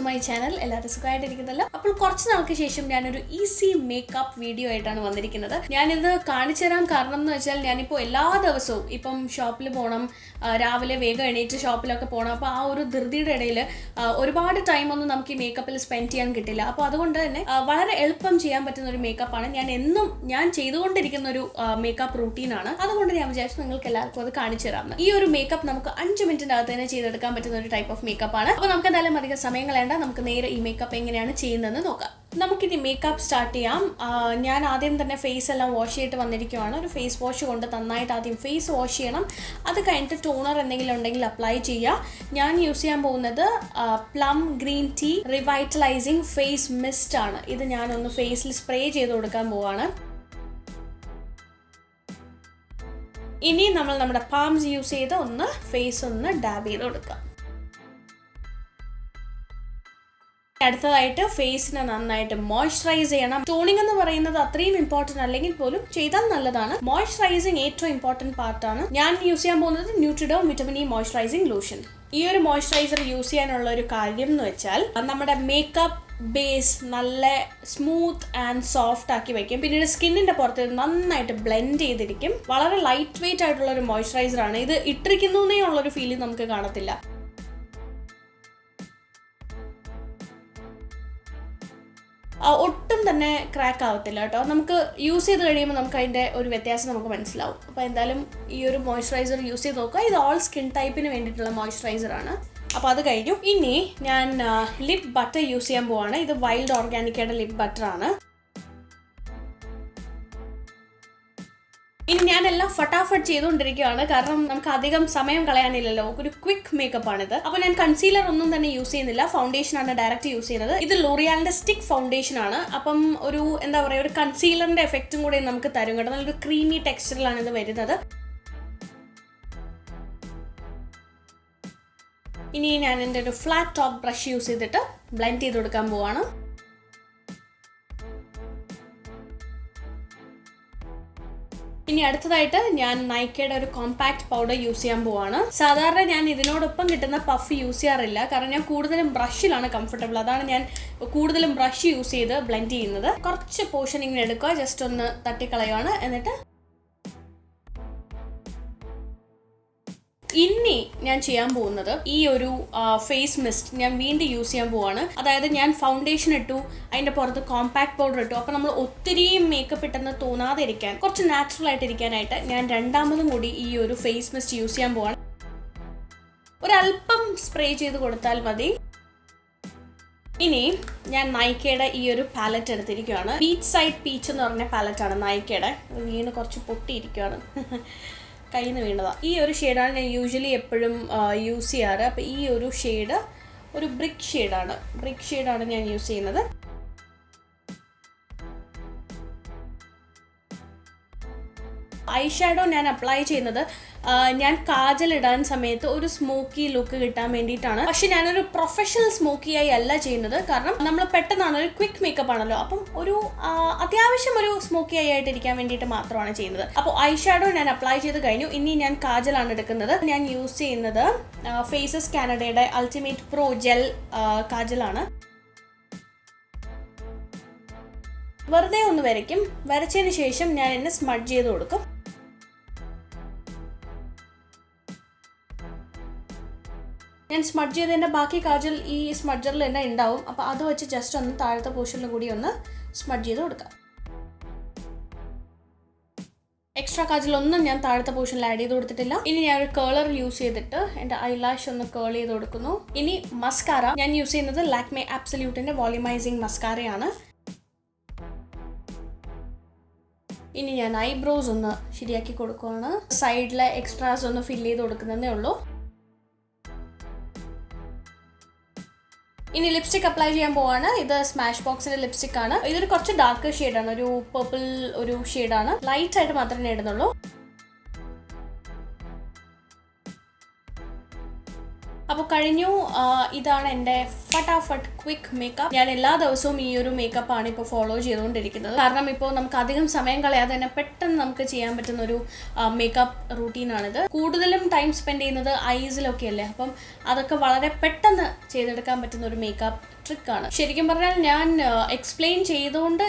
To my channel. എല്ലാവരും സുഖമായിട്ടിരിക്കുന്നല്ലോ. അപ്പോൾ കുറച്ച് നാൾക്ക് ശേഷം ഞാനൊരു ഈസി മേക്കപ്പ് വീഡിയോ ആയിട്ടാണ് വന്നിരിക്കുന്നത്. ഞാനിത് കാണിച്ചു തരാൻ കാരണം എന്ന് വെച്ചാൽ ഞാനിപ്പോൾ എല്ലാ ദിവസവും ഇപ്പം ഷോപ്പിൽ പോകണം, രാവിലെ വേഗം എണീറ്റ് ഷോപ്പിലൊക്കെ പോകണം. അപ്പോൾ ആ ഒരു ധൃതിയുടെ ഇടയിൽ ഒരുപാട് ടൈമൊന്നും നമുക്ക് ഈ മേക്കപ്പിൽ സ്പെൻഡ് ചെയ്യാൻ കിട്ടില്ല. അപ്പോൾ അതുകൊണ്ട് തന്നെ വളരെ എളുപ്പം ചെയ്യാൻ പറ്റുന്ന ഒരു മേക്കപ്പാണ്. ഞാൻ ചെയ്തുകൊണ്ടിരിക്കുന്ന ഒരു മേക്കപ്പ് റൂട്ടീനാണ്. അതുകൊണ്ട് ഞാൻ വിചാരിച്ചു നിങ്ങൾക്ക് എല്ലാവർക്കും അത് കാണിച്ചു തരാം. ഈ ഒരു മേക്കപ്പ് നമുക്ക് 5 മിനിറ്റിനകത്ത് തന്നെ ചെയ്തെടുക്കാൻ പറ്റുന്ന ഒരു ടൈപ്പ് ഓഫ് മേക്കപ്പ് ആണ്. അപ്പോൾ നമുക്ക് എന്തായാലും അധികം സമയം കളയണ്ട, നമുക്ക് നേരെ ഈ മേക്കപ്പ് എങ്ങനെയാണ് ചെയ്യുന്നതെന്ന് നോക്കാം. നമുക്കിനി മേക്കപ്പ് സ്റ്റാർട്ട് ചെയ്യാം. ഞാൻ ആദ്യം തന്നെ ഫേസ് എല്ലാം വാഷ് ചെയ്തിട്ട് വന്നിരിക്കുകയാണ്. ഒരു ഫേസ് വാഷ് കൊണ്ട് നന്നായിട്ട് ആദ്യം ഫേസ് വാഷ് ചെയ്യണം. അത് കഴിഞ്ഞിട്ട് ടോണർ എന്തെങ്കിലും ഉണ്ടെങ്കിൽ അപ്ലൈ ചെയ്യുക. ഞാൻ യൂസ് ചെയ്യാൻ പോകുന്നത് plum green tea revitalizing face mist ആണ്. ഇത് ഞാനൊന്ന് ഫേസിൽ സ്പ്രേ ചെയ്ത് കൊടുക്കാൻ പോവാണ്. ഇനി നമ്മൾ നമ്മുടെ പാംസ് യൂസ് ചെയ്ത് ഫേസ് ഒന്ന് ഡാബ് ചെയ്ത് കൊടുക്കാം. അടുത്തതായിട്ട് ഫേസിനെ നന്നായിട്ട് മോയ്സ്ചറൈസ് ചെയ്യണം. ടോണിംഗ് എന്ന് പറയുന്നത് അത്രയും ഇമ്പോർട്ടൻ്റ് അല്ലെങ്കിൽ പോലും ചെയ്താൽ നല്ലതാണ്. മോയ്സ്ചറൈസിങ് ഏറ്റവും ഇമ്പോർട്ടൻറ്റ് പാർട്ടാണ്. ഞാൻ യൂസ് ചെയ്യാൻ പോകുന്നത് Nutriderm vitamin E moisturising lotion. ഈ ഒരു മോയ്സ്ചറൈസർ യൂസ് ചെയ്യാനുള്ള ഒരു കാര്യം എന്ന് വെച്ചാൽ നമ്മുടെ മേക്കപ്പ് ബേസ് നല്ല സ്മൂത്ത് ആൻഡ് സോഫ്റ്റ് ആക്കി വയ്ക്കും. പിന്നീട് സ്കിന്നിന്റെ പുറത്ത് നന്നായിട്ട് ബ്ലെൻഡ് ചെയ്തിരിക്കും. വളരെ ലൈറ്റ് വെയിറ്റ് ആയിട്ടുള്ള ഒരു മോയ്സ്ചറൈസർ ആണ്. ഇത് ഇട്ടിരിക്കുന്നേ ഉള്ളൊരു ഫീലിംഗ് നമുക്ക് കാണത്തില്ല. ഒട്ടും തന്നെ ക്രാക്ക് ആവത്തില്ല കേട്ടോ. നമുക്ക് യൂസ് ചെയ്ത് കഴിയുമ്പോൾ നമുക്ക് അതിൻ്റെ ഒരു വ്യത്യാസം നമുക്ക് മനസ്സിലാവും. അപ്പോൾ എന്തായാലും ഈ ഒരു മോയ്സ്ചറൈസർ യൂസ് ചെയ്ത് നോക്കുക. ഇത് ഓൾ സ്കിൻ ടൈപ്പിന് വേണ്ടിയിട്ടുള്ള മോയ്സ്ചറൈസർ ആണ്. അപ്പോൾ അത് കഴിഞ്ഞു. ഇനി ഞാൻ ലിപ് ബട്ടർ യൂസ് ചെയ്യാൻ പോവാണ്. ഇത് വൈൽഡ് ഓർഗാനിക്കയുടെ ലിപ് ബട്ടർ ആണ്. ഇനി ഞാനെല്ലാം ഫട്ടാഫട്ട് ചെയ്തുകൊണ്ടിരിക്കുകയാണ്, കാരണം നമുക്ക് അധികം സമയം കളയാനില്ലല്ലോ. ഒരു ക്വിക്ക് മേക്കപ്പ് ആണിത്. അപ്പോൾ ഞാൻ കൺസീലർ ഒന്നും തന്നെ യൂസ് ചെയ്യുന്നില്ല, ഫൗണ്ടേഷൻ ആണ് ഡയറക്റ്റ് യൂസ് ചെയ്യുന്നത്. ഇത് ലോറിയാലിന്റെ സ്റ്റിക്ക് ഫൗണ്ടേഷൻ ആണ്. അപ്പം ഒരു എന്താ പറയുക, ഒരു കൺസീലറിന്റെ എഫക്റ്റും കൂടി നമുക്ക് തരും കേട്ടോ. നല്ലൊരു ക്രീമി ടെക്സ്ചറിലാണ് ഇത് വരുന്നത്. ഇനി ഞാൻ എൻ്റെ ഒരു ഫ്ലാറ്റ് ടോപ്പ് ബ്രഷ് യൂസ് ചെയ്തിട്ട് ബ്ലെൻഡ് ചെയ്ത് കൊടുക്കാൻ പോവാണ്. ഇനി അടുത്തതായിട്ട് ഞാൻ നൈക്കയുടെ ഒരു കോമ്പാക്ട് പൗഡർ യൂസ് ചെയ്യാൻ പോവാണ്. സാധാരണ ഞാൻ ഇതിനോടൊപ്പം കിട്ടുന്ന പഫ് യൂസ് ചെയ്യാറില്ല, കാരണം ഞാൻ കൂടുതലും ബ്രഷിലാണ് കംഫർട്ടബിൾ. അതാണ് ഞാൻ കൂടുതലും ബ്രഷ് യൂസ് ചെയ്ത് ബ്ലെൻഡ് ചെയ്യുന്നത്. കുറച്ച് പോർഷൻ ഇങ്ങനെ എടുക്കുക, ജസ്റ്റ് ഒന്ന് തട്ടിക്കളയുവാണ്. എന്നിട്ട് ഇനി ഞാൻ ചെയ്യാൻ പോകുന്നത് ഈ ഒരു ഫേസ് മിസ്റ്റ് ഞാൻ വീണ്ടും യൂസ് ചെയ്യാൻ പോവാണ്. അതായത് ഞാൻ ഫൗണ്ടേഷൻ ഇട്ടു, അതിൻ്റെ പുറത്ത് കോമ്പാക്ട് പൗഡർ ഇട്ടു. അപ്പോൾ നമ്മൾ ഒത്തിരി മേക്കപ്പ് ഇട്ടെന്ന് തോന്നാതെ ഇരിക്കാൻ, കുറച്ച് നാച്ചുറൽ ആയിട്ട് ഇരിക്കാനായിട്ട് ഞാൻ രണ്ടാമതും കൂടി ഈ ഒരു ഫേസ് മിസ്റ്റ് യൂസ് ചെയ്യാൻ പോവാണ്. ഒരല്പം സ്പ്രേ ചെയ്ത് കൊടുത്താൽ മതി. ഇനി ഞാൻ നൈക്കയുടെ ഈ ഒരു പാലറ്റ് എടുത്തിരിക്കുകയാണ്. ബീച്ച് സൈഡ് പീച്ച് എന്ന് പറഞ്ഞ പാലറ്റാണ് നൈക്കയുടെ. വീണ് കുറച്ച് പൊട്ടിയിരിക്കുകയാണ്, കയ്യിൽ നിന്ന് വീണതാണ്. ഈ ഒരു ഷെയ്ഡാണ് ഞാൻ യൂഷ്വലി എപ്പോഴും യൂസ് ചെയ്യാറ്. അപ്പോൾ ഈ ഒരു ഷെയ്ഡ് ഒരു ബ്രിക്ക് ഷെയ്ഡാണ് ഞാൻ യൂസ് ചെയ്യുന്നത്. ഐ ഷാഡോ ഞാൻ അപ്ലൈ ചെയ്യുന്നത് ഞാൻ കാജൽ ഇടാൻ സമയത്ത് ഒരു സ്മോക്കി ലുക്ക് കിട്ടാൻ വേണ്ടിയിട്ടാണ്. പക്ഷെ ഞാനൊരു പ്രൊഫഷണൽ സ്മോക്കിയായി അല്ല ചെയ്യുന്നത്, കാരണം നമ്മൾ പെട്ടെന്നാണ്, ഒരു ക്വിക്ക് മേക്കപ്പ് ആണല്ലോ. അപ്പം ഒരു അത്യാവശ്യം ഒരു സ്മോക്കി ആയിട്ട് ഇരിക്കാൻ വേണ്ടിയിട്ട് മാത്രമാണ് ചെയ്യുന്നത്. അപ്പോൾ ഐ ഷാഡോ ഞാൻ അപ്ലൈ ചെയ്ത് കഴിഞ്ഞു. ഇനി ഞാൻ കാജലാണ് എടുക്കുന്നത്. ഞാൻ യൂസ് ചെയ്യുന്നത് ഫേസസ് കാനഡയുടെ അൾട്ടിമേറ്റ് പ്രോ ജെൽ കാജലാണ്. വെറുതെ ഒന്ന് വരയ്ക്കും. വരച്ചതിന് ശേഷം ഞാൻ എന്നെ സ്മഡ്ജ് ചെയ്ത് കൊടുക്കും. ഞാൻ സ്മഡ്ജ് ചെയ്തതിൻ്റെ ബാക്കി കാജൽ ഈ സ്മഡ്ജറിൽ തന്നെ ഉണ്ടാവും. അപ്പോൾ അത് വെച്ച് ജസ്റ്റ് ഒന്ന് താഴത്തെ പോർഷനിൽ കൂടി ഒന്ന് സ്മഡ്ജ് ചെയ്ത് കൊടുക്കാം. എക്സ്ട്രാ കാജലൊന്നും ഞാൻ താഴത്തെ പോർഷനിൽ ആഡ് ചെയ്ത് കൊടുത്തിട്ടില്ല. ഇനി ഞാൻ ഒരു കേളർ യൂസ് ചെയ്തിട്ട് എൻ്റെ ഐലാഷ് ഒന്ന് കേൾ ചെയ്ത് കൊടുക്കുന്നു. ഇനി മസ്കാര ഞാൻ യൂസ് ചെയ്യുന്നത് ലാക്മേ ആബ്സല്യൂട്ടിൻ്റെ വോളിമൈസിങ് മസ്കാരയാണ്. ഇനി ഞാൻ ഐബ്രോസ് ഒന്ന് ശരിയാക്കി കൊടുക്കുകയാണ്. സൈഡിലെ എക്സ്ട്രാസ് ഒന്ന് ഫില്ല് ചെയ്ത് കൊടുക്കുന്നതേ ഉള്ളൂ. ഇനി ലിപ്സ്റ്റിക് അപ്ലൈ ചെയ്യാൻ പോവാണ്. ഇത് സ്മാഷ് ബോക്സിന്റെ ലിപ്സ്റ്റിക് ആണ്. ഇതൊരു കുറച്ച് ഡാർക്ക് ഷെയ്ഡാണ്, ഒരു പർപ്പിൾ ഒരു ഷെയ്ഡാണ്. ലൈറ്റ് ആയിട്ട് മാത്രമേ ഇടുന്നുള്ളൂ. അപ്പോൾ കഴിഞ്ഞു. ഇതാണ് എൻ്റെ ഫട്ടാഫട്ട് ക്വിക്ക് മേക്കപ്പ്. ഞാൻ എല്ലാ ദിവസവും ഈ ഒരു മേക്കപ്പ് ആണ് ഇപ്പോൾ ഫോളോ ചെയ്തുകൊണ്ടിരിക്കുന്നത്. കാരണം ഇപ്പോൾ നമുക്ക് അധികം സമയം കളയാതെ തന്നെ പെട്ടെന്ന് നമുക്ക് ചെയ്യാൻ പറ്റുന്ന ഒരു മേക്കപ്പ് റൂട്ടീനാണിത്. കൂടുതലും ടൈം സ്പെൻഡ് ചെയ്യുന്നത് ഐസിലൊക്കെ അല്ലേ, അപ്പം അതൊക്കെ വളരെ പെട്ടെന്ന് ചെയ്തെടുക്കാൻ പറ്റുന്ന ഒരു മേക്കപ്പ് ട്രിക്കാണ്. ശരിക്കും പറഞ്ഞാൽ ഞാൻ എക്സ്പ്ലെയിൻ ചെയ്തുകൊണ്ട്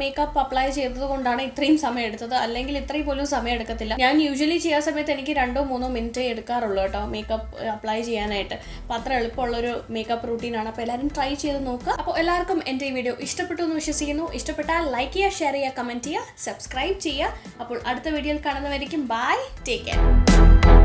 മേക്കപ്പ് അപ്ലൈ ചെയ്തത് കൊണ്ടാണ് ഇത്രയും സമയം എടുത്തത്. അല്ലെങ്കിൽ ഇത്രയും പോലും സമയം എടുക്കത്തില്ല. ഞാൻ യൂഷ്വലി ചെയ്യാൻ സമയത്ത് എനിക്ക് 2-3 മിനിറ്റ് എടുക്കാറുള്ളൂ കേട്ടോ മേക്കപ്പ് അപ്ലൈ ചെയ്യാനായിട്ട്. അപ്പോൾ അത്ര എളുപ്പമുള്ളൊരു മേക്കപ്പ് റൂട്ടീനാണ്. അപ്പോൾ എല്ലാവരും ട്രൈ ചെയ്ത് നോക്കുക. അപ്പോൾ എല്ലാവർക്കും എൻ്റെ ഈ വീഡിയോ ഇഷ്ടപ്പെട്ടു എന്ന് വിശ്വസിക്കുന്നു. ഇഷ്ടപ്പെട്ടാൽ ലൈക്ക് ചെയ്യുക, ഷെയർ ചെയ്യുക, കമൻറ്റ് ചെയ്യുക, സബ്സ്ക്രൈബ് ചെയ്യുക. അപ്പോൾ അടുത്ത വീഡിയോയിൽ കാണുന്നവരേക്കും ബൈ, ടേക്ക് കെയർ.